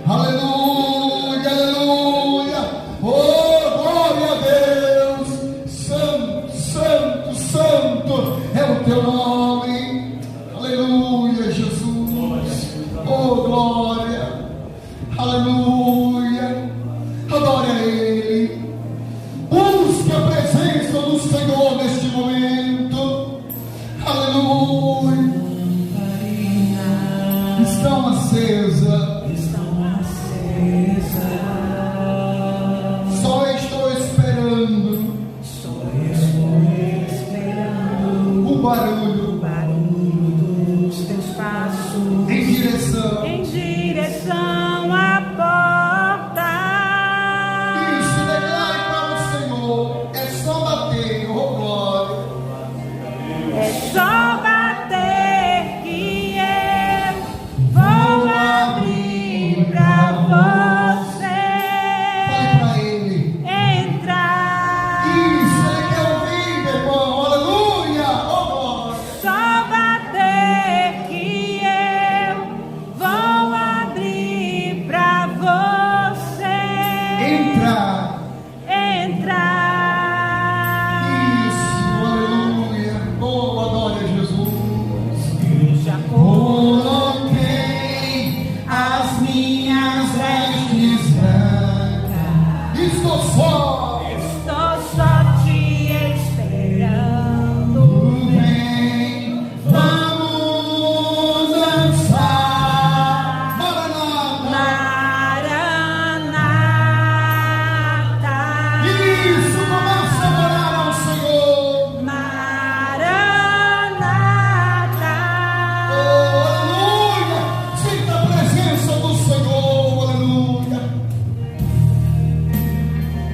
Aleluia, aleluia. Oh, glória a Deus. Santo, santo, santo é o teu nome. Aleluia, Jesus. Oh, glória. Aleluia. Adore a Ele. Busque a presença do Senhor neste momento. Aleluia. Estão acesas. Só estou esperando o barulho dos teus passos em direção à porta. Isso, declare para o Senhor. É só bater, oh glória. É só bater que eu vou abrir pra você. Fale para Ele. Entrar. Isso, Ele quer ouvir, meu irmão. Aleluia, oh glória. Só bater que eu vou abrir pra você. Entrar. Entrar. Isso, aleluia. Oh, adore a Jesus. Já Coloquei as minhas vestes brancas. Estou só. estou só te esperando. Vem, vamos dançar. Maranata. Maranata. Isso, começa a adorar ao Senhor. Maranata. Oh, aleluia. Sinta a presença do Senhor. Aleluia.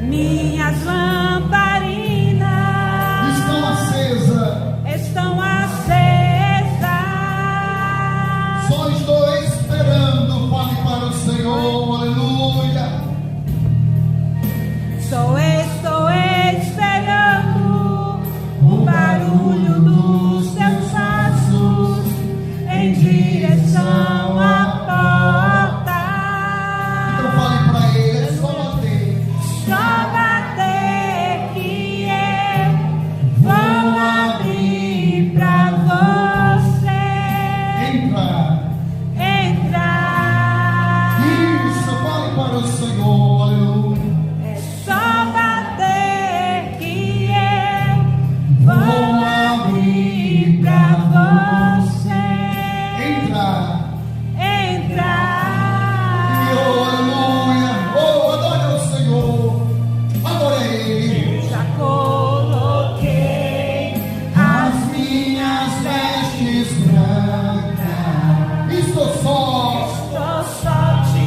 Minhas lamparinas Estão acesas. estão acesas. Só estou esperando. Fale para o Senhor. Aleluia. Só estou esperando o barulho dos teus passos em direção à porta. Então fale para Ele. É só bater. Só bater que eu vou abrir pra você Entrar. entrar. Isso, fale para o Senhor. Aleluia. É só bater que eu vou abrir pra você Entrar. entrar. Oh, aleluia. Oh, adore ao Senhor. Adore a Ele. Já coloquei As minhas vestes brancas. Estou só. estou só te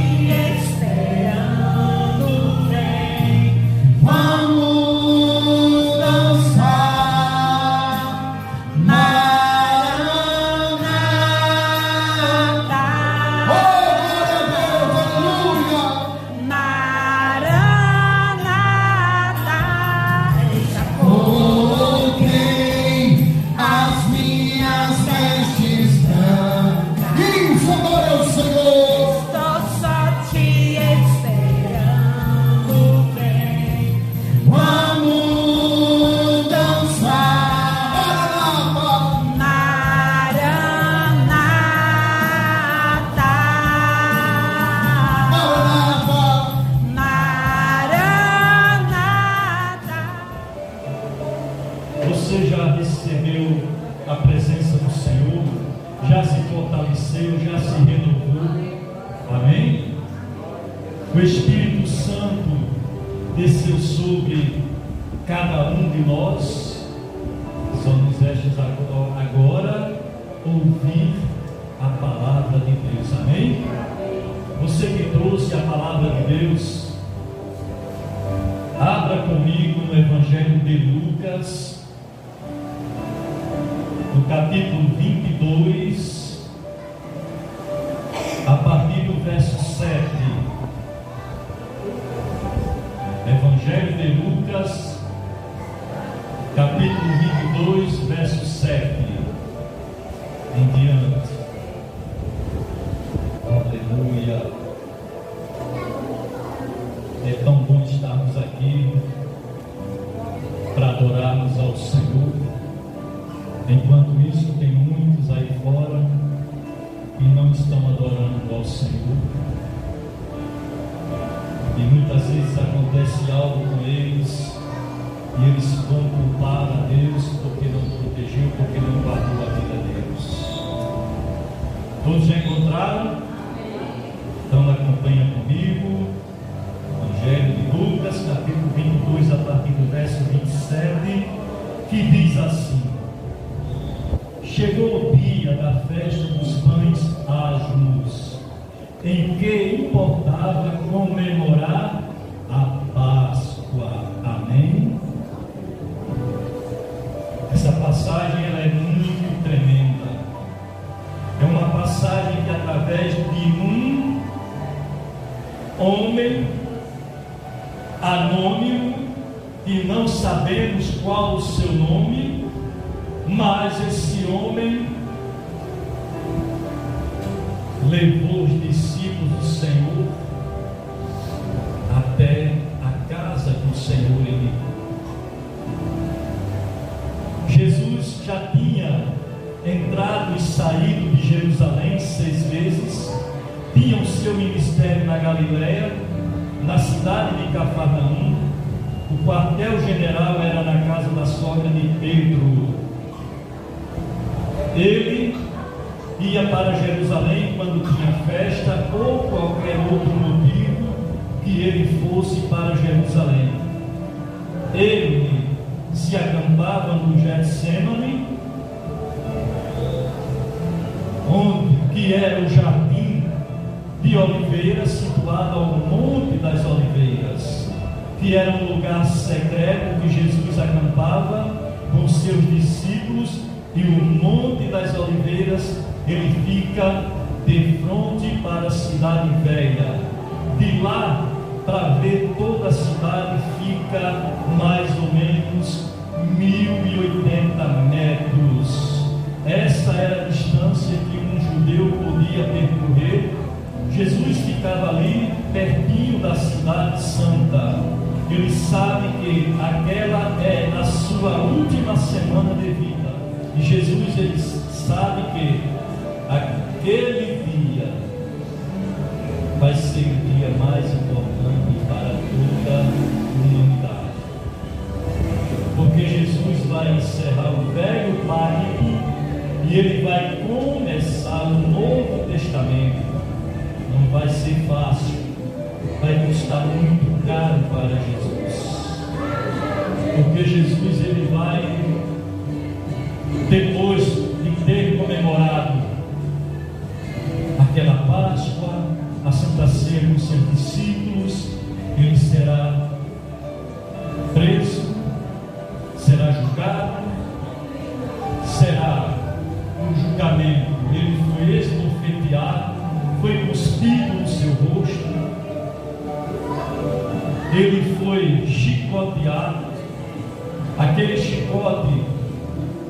esperando. Vem, Vamos dançar. Maranata. Oh, glória a Deus. Aleluia. Maranata. Já Coloquei as minhas vestes brancas. Isso, adore ao Senhor. estou só te esperando. Vem, Vamos dançar. Maranata. Maranata. Maranata. Maranata. Você já recebeu a presença do Senhor, já se fortaleceu, já se renovou, amém? O Espírito Santo desceu sobre cada um de nós, só nos restes agora ouvir a palavra de Deus, amém? Você que trouxe a palavra de Deus, abra comigo no Evangelho de Lucas, no capítulo 22, a partir do verso 7. Evangelho de Lucas, capítulo 22, verso 7 em diante. Aleluia. bom estarmos aqui para adorarmos ao Senhor. Enquanto isso, tem muitos aí fora que não estão adorando ao Senhor. E muitas vezes acontece algo com eles e eles vão culpar a Deus porque não protegeu, porque não guardou a vida deles. Todos já encontraram? Então acompanha comigo. Evangelho de Lucas, capítulo 22, a partir do verso 27, que diz assim: Chegou o dia da festa dos pães asmos, em que importava comemorar a Páscoa. Amém? Essa passagem ela é muito tremenda. É uma passagem que, através de um homem anônimo, que não sabemos qual o seu nome, mas esse homem levou os discípulos do Senhor até a casa do Senhor. Jesus já tinha entrado e saído de Jerusalém 6 vezes, tinha o seu ministério na Galileia, na cidade de Cafarnaum. O quartel-general era na casa da sogra de Pedro. Ele ia para Jerusalém quando tinha festa ou qualquer outro motivo que ele fosse para Jerusalém. Ele se acampava no Getsemane, que era o jardim de oliveiras, situado ao Monte das Oliveiras, que era um lugar secreto que Jesus acampava com seus discípulos. E o Monte das Oliveiras, ele fica de frente para a cidade velha. De lá para ver toda a cidade fica mais ou menos 1080 metros. Essa era a distância que um judeu podia percorrer. Jesus ficava ali pertinho da cidade santa. Ele sabe que aquela é a sua última semana de vida. E Jesus, ele sabe que aquele dia vai ser o dia mais importante para toda a humanidade. Porque Jesus vai encerrar o velho pacto e ele vai começar o Novo Testamento. Não vai ser fácil, vai custar muito caro para Jesus. Porque Jesus, ele vai, depois de ter comemorado aquela Páscoa, a Santa Ceia com seus discípulos, ele será preso, será julgado, será um julgamento. Ele foi esbofeteado, foi cuspido no seu rosto, ele foi chicoteado. Aquele chicote,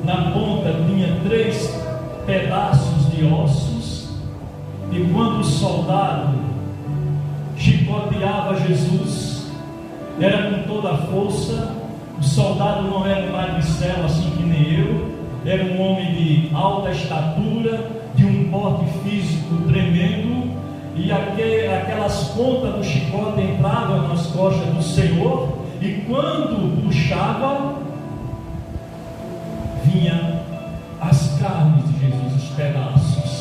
na ponta tinha 3 pedaços de ossos, e quando o soldado chicoteava Jesus, era com toda a força. O soldado não era um magricelo assim que nem eu, era um homem de alta estatura, de um porte físico tremendo, e aquelas pontas do chicote entravam nas costas do Senhor, e quando puxava, vinha as carnes de Jesus, os pedaços.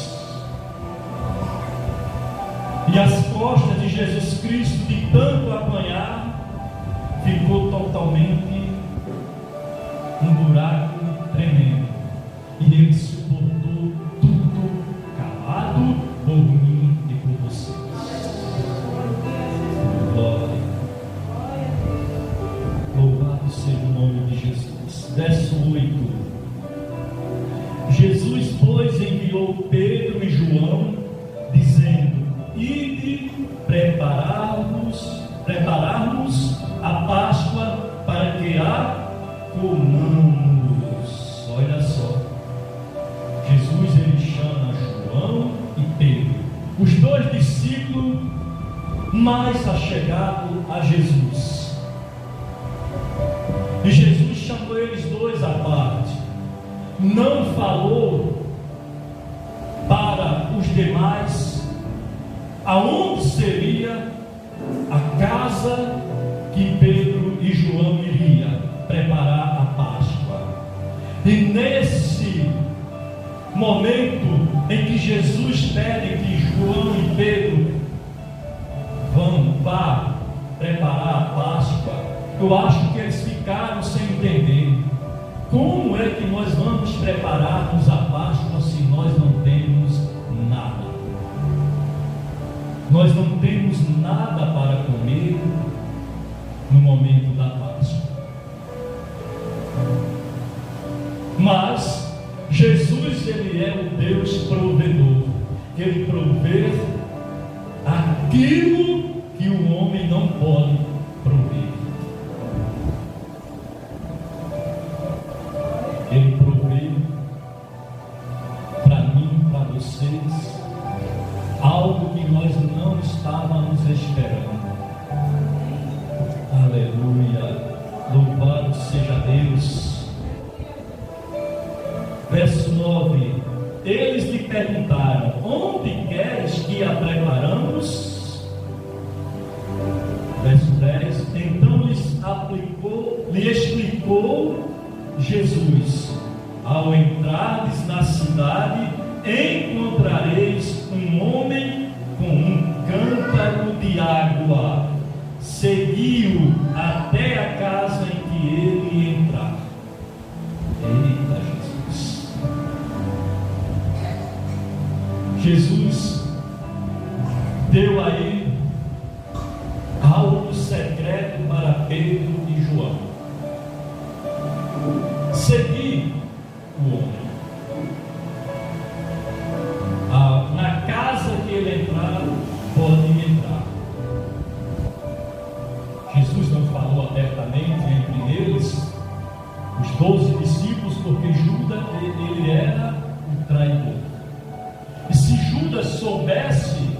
E as costas de Jesus Cristo, de tanto apanhar, ficou totalmente um buraco tremendo. E ele suportou tudo calado por mim e por vocês. Glória. Louvado seja o nome de Jesus. Verso 8. Jesus, pois, enviou Pedro e João, dizendo: Ide prepararmos a Páscoa para que a comamos. Olha só, Jesus, ele chama João e Pedro, os 2 discípulos mais achegado a Jesus. E Jesus chamou eles dois à parte. Não falou para os demais aonde seria a casa que Pedro e João iriam preparar a Páscoa. E nesse momento em que Jesus pede que João e Pedro vá preparar a Páscoa, eu acho que eles ficaram sem entender. Como é que nós vamos preparar-nos a Páscoa se nós não temos nada? Nós não temos nada para comer no momento da Páscoa. Mas Jesus, Ele é o Deus provedor. Ele provê aquilo que o homem não pode prover. Ele provê para mim, para vocês, algo que nós não estávamos esperando. Aleluia, louvado seja Deus. Verso 9: eles lhe perguntaram: onde queres que a preparamos? Verso 10: então lhe explicou Jesus: ao entrares na cidade, encontrareis um homem com um cântaro de água. Seguiu até a casa em que ele entrar. Eita Jesus! Jesus deu aí algo secreto para Pedro e João. Seguir o homem. Na casa que ele entrar, pode entrar. Jesus não falou abertamente entre eles, os 12 discípulos, porque Judas, ele era o traidor. E se Judas soubesse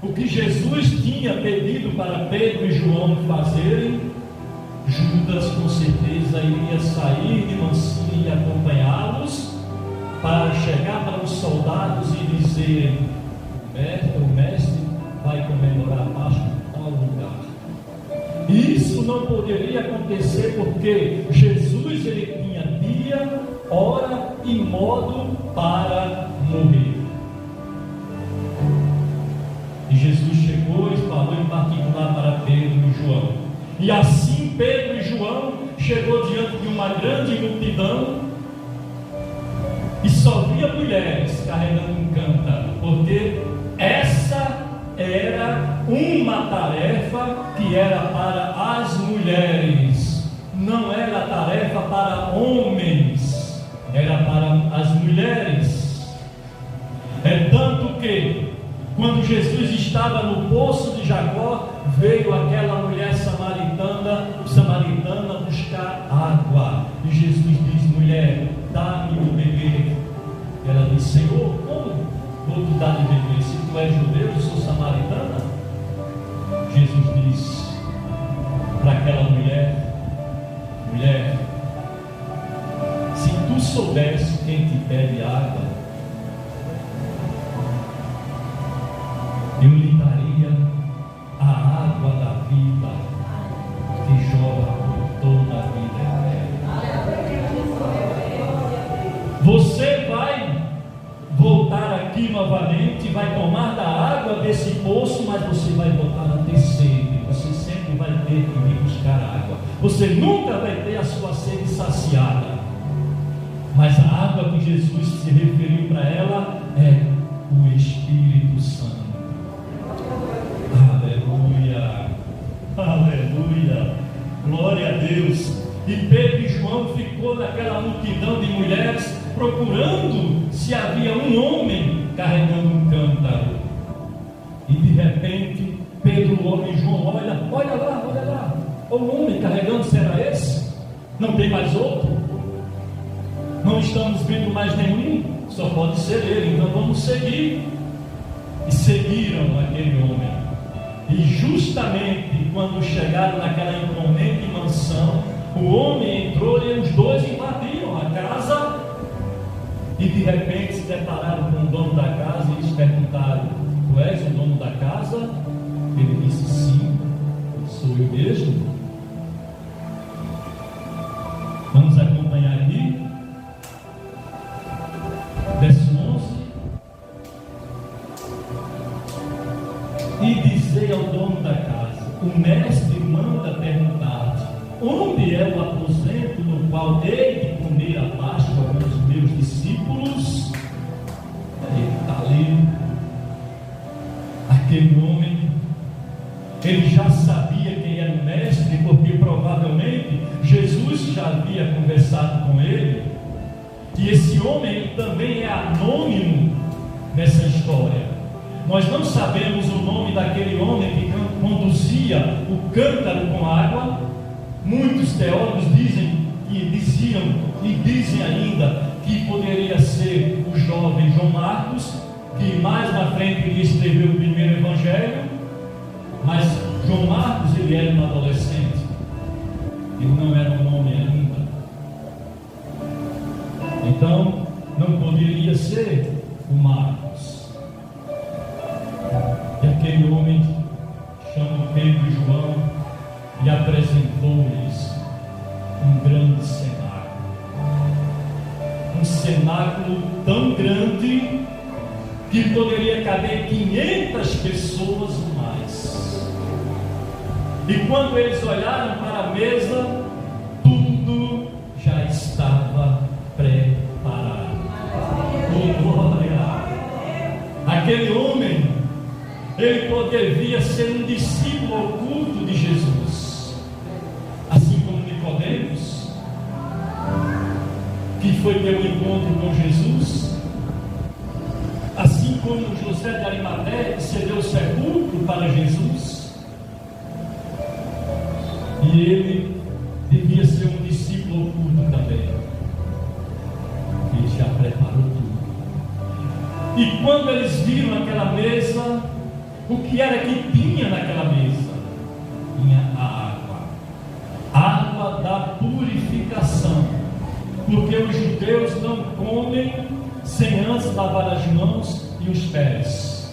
o que Jesus tinha pedido para Pedro e João fazerem, Judas com certeza iria sair de mansinho e acompanhá-los, para chegar para os soldados e dizer: o mestre vai comemorar a Páscoa em tal lugar. E isso não poderia acontecer porque Jesus, ele tinha dia, hora e modo para morrer. E Jesus chegou e falou em particular para Pedro e João. E assim Pedro e João chegou diante de uma grande multidão e só via mulheres carregando um cântaro, porque essa era uma tarefa que era para as mulheres, não era tarefa para homens, era para as mulheres. É tanto que quando Jesus estava no poço de Jacó, veio aquela mulher samaritana buscar água. E Jesus diz: mulher, dá-me o beber. E ela diz: Senhor, como vou te dar de beber? Se tu és judeu, eu sou samaritana. Jesus diz para aquela mulher: mulher, se tu soubesse quem te pede água, eu lhe daria a água da vida que jorra por toda a vida eterna. Você vai voltar aqui novamente, vai tomar da água desse poço, mas você vai voltar a ter sede. Você sempre vai ter que vir buscar água. Você nunca vai ter a sua sede saciada. Mas a água que Jesus se referiu para ela é o Espírito Santo. Aleluia, aleluia, glória a Deus. E Pedro e João ficou naquela multidão de mulheres procurando se havia um homem carregando um cântaro. E de repente Pedro e João olha lá, o homem carregando, será esse? Não tem mais outro? Não estamos vendo mais nenhum? Só pode ser ele, então vamos seguir. E seguiram aquele homem. E justamente quando chegaram naquela imponente mansão, o homem entrou e os dois invadiram a casa. E de repente se depararam com o dono da casa e eles perguntaram: tu és o dono da casa? Ele disse: sim, sou eu mesmo. Vamos acompanhar aqui, verso 11. E dizei ao dono da casa: o mestre manda perguntar-te, onde é o aposento no qual hei de comer a Páscoa com os meus discípulos? Ele está ali, aquele homem, ele já sabia quem era o mestre, porque provavelmente Jesus já havia conversado com ele. E esse homem também é anônimo nessa história. Nós não sabemos o nome daquele homem que conduzia o cântaro com água. Muitos teólogos diziam e dizem ainda que poderia ser o jovem João Marcos, que mais na frente ele escreveu o primeiro evangelho. Mas João Marcos, ele era um adolescente, ele não era um homem ainda. Então não poderia ser o Marcos. E aquele homem chama Pedro e João e apresentou-lhes um grande cenáculo. Um cenáculo tão grande que poderia caber 500 pessoas ou mais. E quando eles olharam para a mesa, tudo já estava preparado. Oh, glória! Aquele homem, ele poderia ser um discípulo oculto de Jesus, assim como Nicodemos, que foi ter um encontro com Jesus, assim como José de Arimateia, que cedeu o sepulcro para Jesus. E ele devia ser um discípulo oculto também. Ele já preparou tudo. E quando eles viram aquela mesa, o que era que tinha naquela mesa? Tinha a água da purificação. Porque os judeus não comem sem antes lavar as mãos e os pés.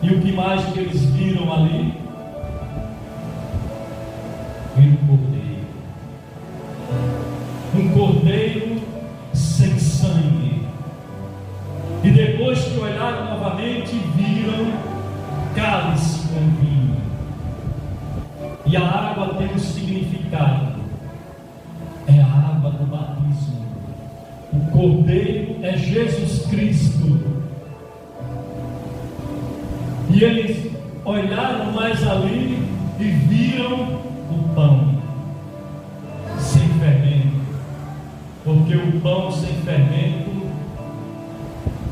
E o que mais que eles viram ali? Um cordeiro sem sangue. E depois que olharam novamente, viram cálice com vinho. E a água tem um significado, é a água do batismo. O cordeiro é Jesus Cristo. E eles olharam mais ali e viram o pão sem fermento, porque o pão sem fermento,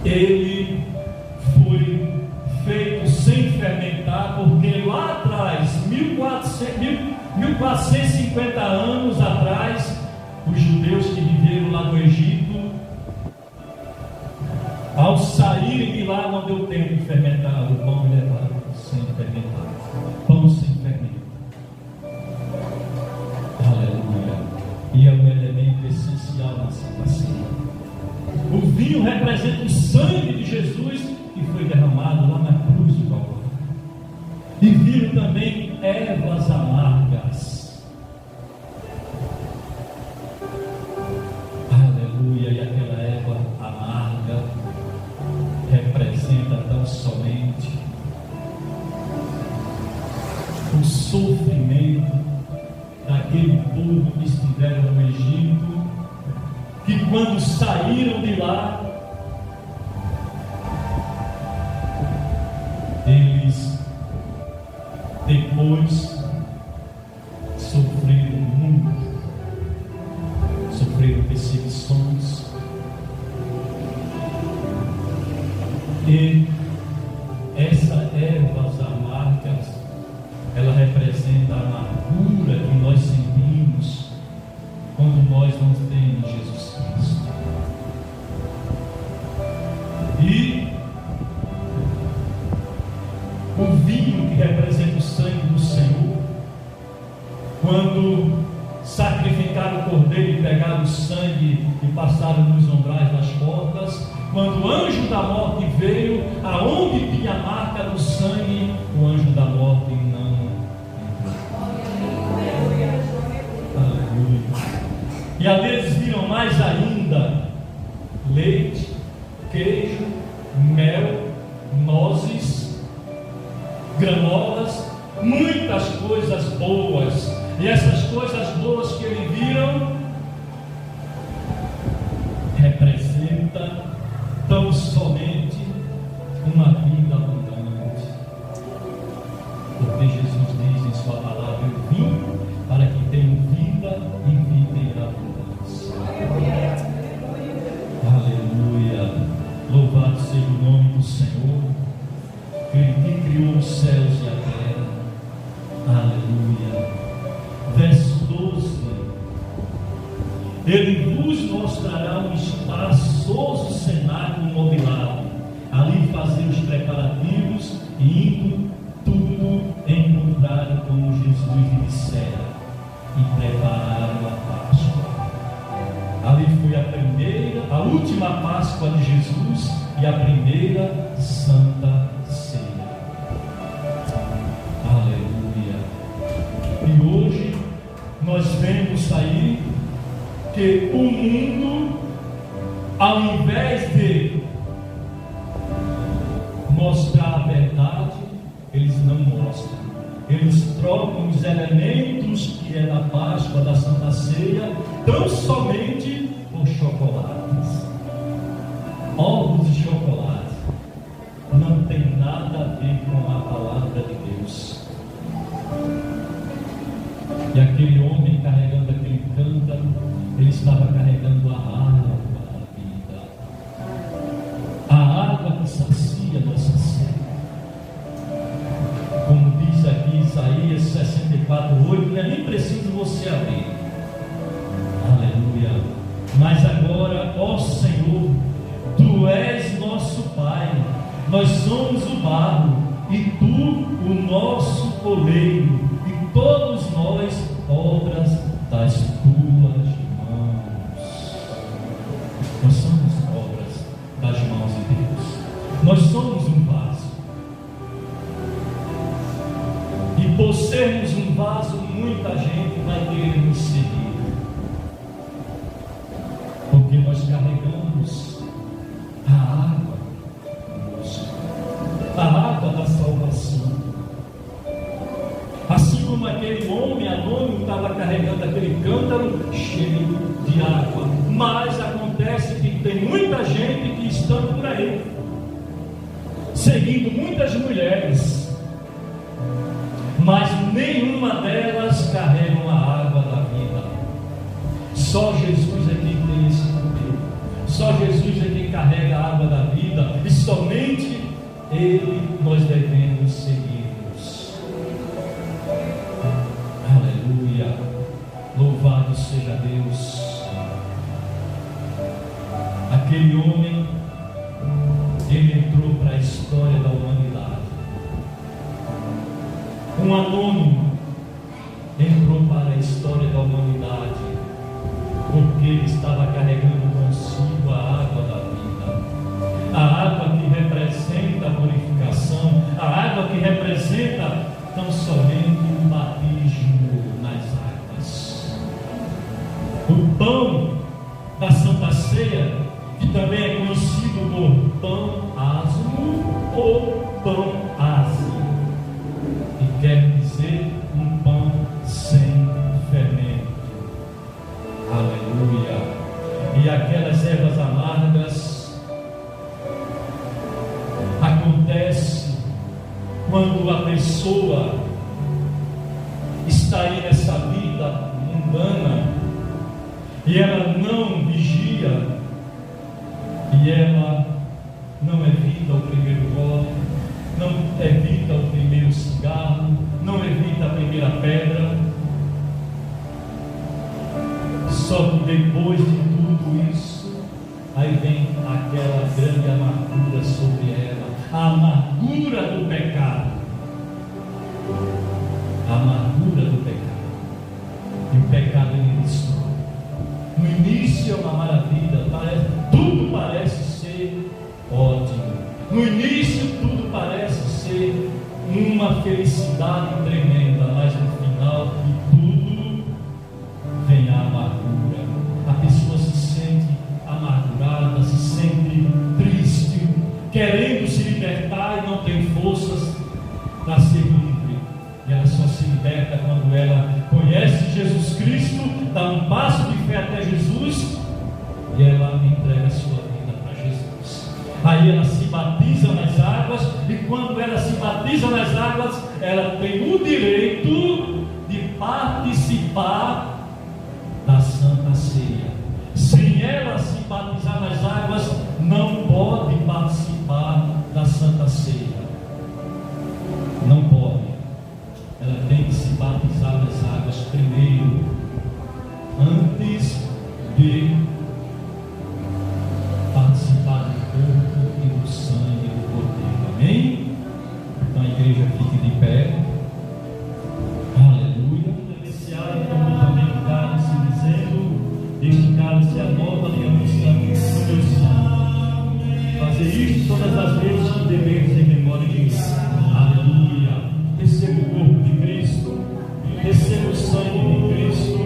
ele foi feito sem fermentar, porque lá atrás, 1450 anos atrás, os judeus que viveram lá no Egito, ao saírem de lá, não deu tempo de fermentar o pão, levaram sem fermentar, pão sem fermento. Aleluia! E é um elemento essencial na salvação. O vinho representa o sangue de Jesus que foi derramado lá na cruz do Calvário. E viram também ervas amargas. Aleluia! E aquela erva amarga representa tão somente o sofrimento daquele povo que estiveram no Egito, que quando saíram de lá, eles depois sofreram muito, sofreram perseguições, e essas ervas amargas, ela representa a amargura que nós sentimos quando nós não temos Jesus Cristo. E o vinho que representa o sangue do Senhor. Quando sacrificaram o cordeiro e pegaram o sangue e passaram nos umbrais das portas, quando o anjo da morte veio, aonde tinha a marca do sangue, o anjo da morte não entrou. Aleluia. E ali eles viram mais ainda leite, queijo, mel, nozes, granolas, muitas coisas boas. E essas coisas boas que eles viram representam tão somente uma vida abundante. Porque Jesus diz em sua palavra: eu vim para que tenham vida e vida em abundância. Aleluia. Louvado seja o nome do Senhor, Ele que criou os céus e a terra. Aleluia. Verso 12: Ele vos mostrará um espaçoso cenáculo mobilado, ali fazer os preparativos, e indo tudo encontraram como Jesus lhe dissera, e prepararam a Páscoa. Ali foi a última Páscoa de Jesus e a primeira Santa Ceia. Aleluia. E hoje nós vemos aí que o mundo, ao invés de mostrar a verdade, eles não mostram. Eles trocam os elementos que é da Páscoa, da Santa Ceia, tão somente por chocolates. Ovos de chocolate não tem nada a ver com a palavra de Deus. E aquele homem carregando aquele cântaro, ele estava carregando a água da vida, a água que sacia nossa sede. Como diz aqui Isaías 64:8, não é nem preciso você abrir. Aleluia. Mas agora, ó Senhor, Tu és nosso Pai, nós somos o barro e Tu o nosso oleiro, e todos nós obras das Tuas mãos. Nós somos obras das mãos de Deus. Nós somos um vaso. E por sermos um vaso, muita gente vai querer nos seguir, porque nós carregamos a água conosco, a água da salvação. Assim como aquele homem anônimo estava carregando aquele cântaro cheio de água. Mas acontece que tem muita gente que está por aí, seguindo muitas mulheres, mas nenhuma delas carregam a água da vida. Só Jesus é quem tem esse poder. Só Jesus é quem carrega a água da vida, e somente Ele nós devemos seguir-nos. Aleluia. Louvado seja Deus. Aquele homem, ele entrou para a história da humanidade. Um anônimo entrou para a história da humanidade, porque ele estava carregando consigo a água da vida, a água que representa a purificação, a água que representa tão somente o batismo nas águas. O pão da Santa Ceia, que também é conhecido por pão asmo ou pão ázimo, e quer dizer um pão sem fermento. Aleluia. E aquelas ervas amargas acontece quando a pessoa está aí nessa vida mundana e ela não vigia, e ela não evita o primeiro gole, não evita o primeiro cigarro, não evita a primeira pedra. Só que depois de tudo isso, aí vem aquela grande amargura sobre ela, a amargura do pecado. pecado no início. No início é uma maravilha, tudo parece ser ótimo. No início tudo parece ser uma felicidade tremenda, mas no final de tudo vem a amargura. A pessoa se sente amargurada, se sente triste, querendo se libertar e não tem forças para ser livre. E ela só se liberta quando ela conhece Jesus Cristo, dá um passo de fé até Jesus e ela entrega a sua vida para Jesus. Aí ela se batiza nas águas, e quando ela se batiza nas águas, ela tem o direito de participar da Santa Ceia. Sem ela se batizar nas águas, não pode participar da Santa Ceia. Não pode. Ela tem que se batizar nas águas primeiro, antes de participar do corpo e do sangue do Cordeiro. Amém? Então a igreja fique de pé. Aleluia. Iniciar então também o cálice, dizendo: este cálice é a nova aliança no meu sangue. Fazer isso todas as vezes que deveres em memória de mim. Aleluia. Receba o corpo de Cristo, receba o sangue de Cristo.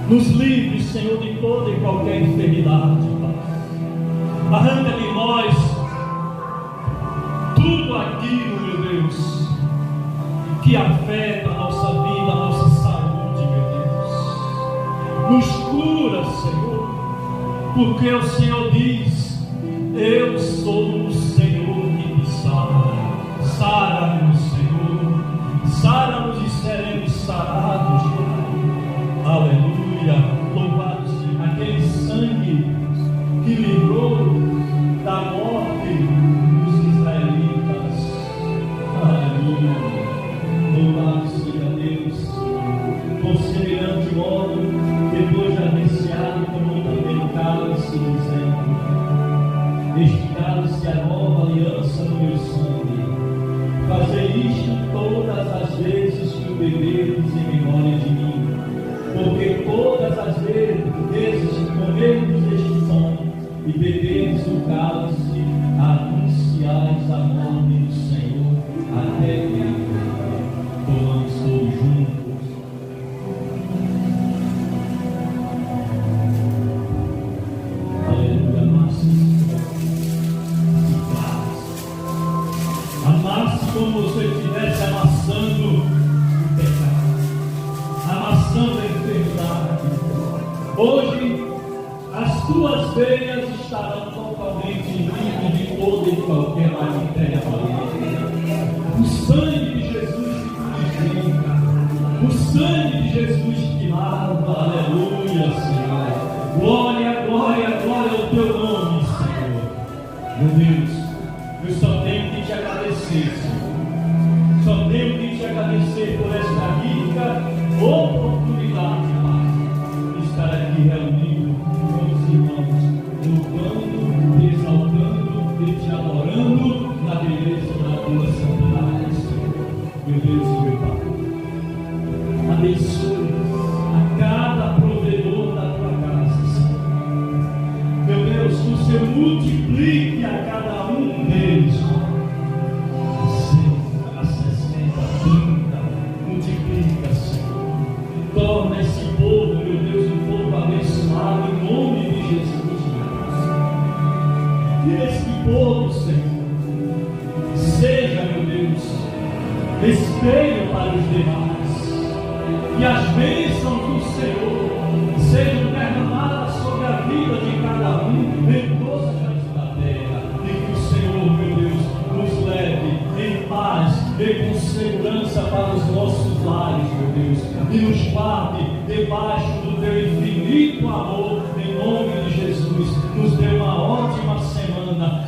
Nos livre, Senhor, de toda e qualquer enfermidade, Pai. Arranca de nós tudo aquilo, meu Deus, que afeta a nossa vida, a nossa saúde, meu Deus. Nos cura, Senhor, porque o Senhor diz: eu sou o Senhor que te sara. Sara-nos, Senhor, sara-nos e seremos sarados, Pai. Aleluia. Louvado seja aquele sangue que livrou da morte dos israelitas. Aleluia. Louvado seja Deus. Por semelhante modo, depois de anunciado, tomou também o cálice, dizendo: este cálice é a nova aliança no meu sangue. Fazei isto todas as vezes que o beberdes em memória de mim. Porque todas as vezes que comerdes este pão e beberdes o cálice, anunciais a morte do Senhor até que ele venha. Tomamos todos juntos. Aleluia. Amasse como se você estivesse amassando o pecado, amassando a enfermidade. Hoje, as tuas veias estarão totalmente livres de toda e qualquer bactéria maligna. O sangue de Jesus te purifica. O sangue de Jesus te lava. Aleluia, Senhor. Glória, glória, glória ao teu nome, Senhor. Meu Deus, eu só tenho que te agradecer, Senhor. Só tenho que te agradecer por esta rica oportunidade, Pai, de estar aqui reunido com os irmãos, louvando, te exaltando e te adorando na beleza da tua santidade, Senhor. Meu Deus e meu Pai, abençoe a cada provedor da tua casa, Senhor. Meu Deus, que o Senhor multiplique a cada um deles, Pai. Torna esse povo, meu Deus, um povo abençoado em nome de Jesus, meu Deus. Que esse povo, Senhor, seja, meu Deus, espelho para os demais. E as bênçãos do Senhor sejam derramadas sobre a vida de cada um em todas as da terra. E que o Senhor, meu Deus, nos leve em paz e com segurança para os nossos lares, meu Deus, e nos guarde debaixo do teu infinito amor, em nome de Jesus. Nos dê uma ótima semana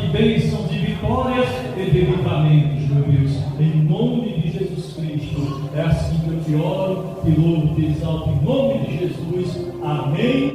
de bênçãos, de vitórias e de livramentos, meu Deus, em nome de Jesus Cristo. É assim que eu te oro, te louvo, te exalto, em nome de Jesus. Amém.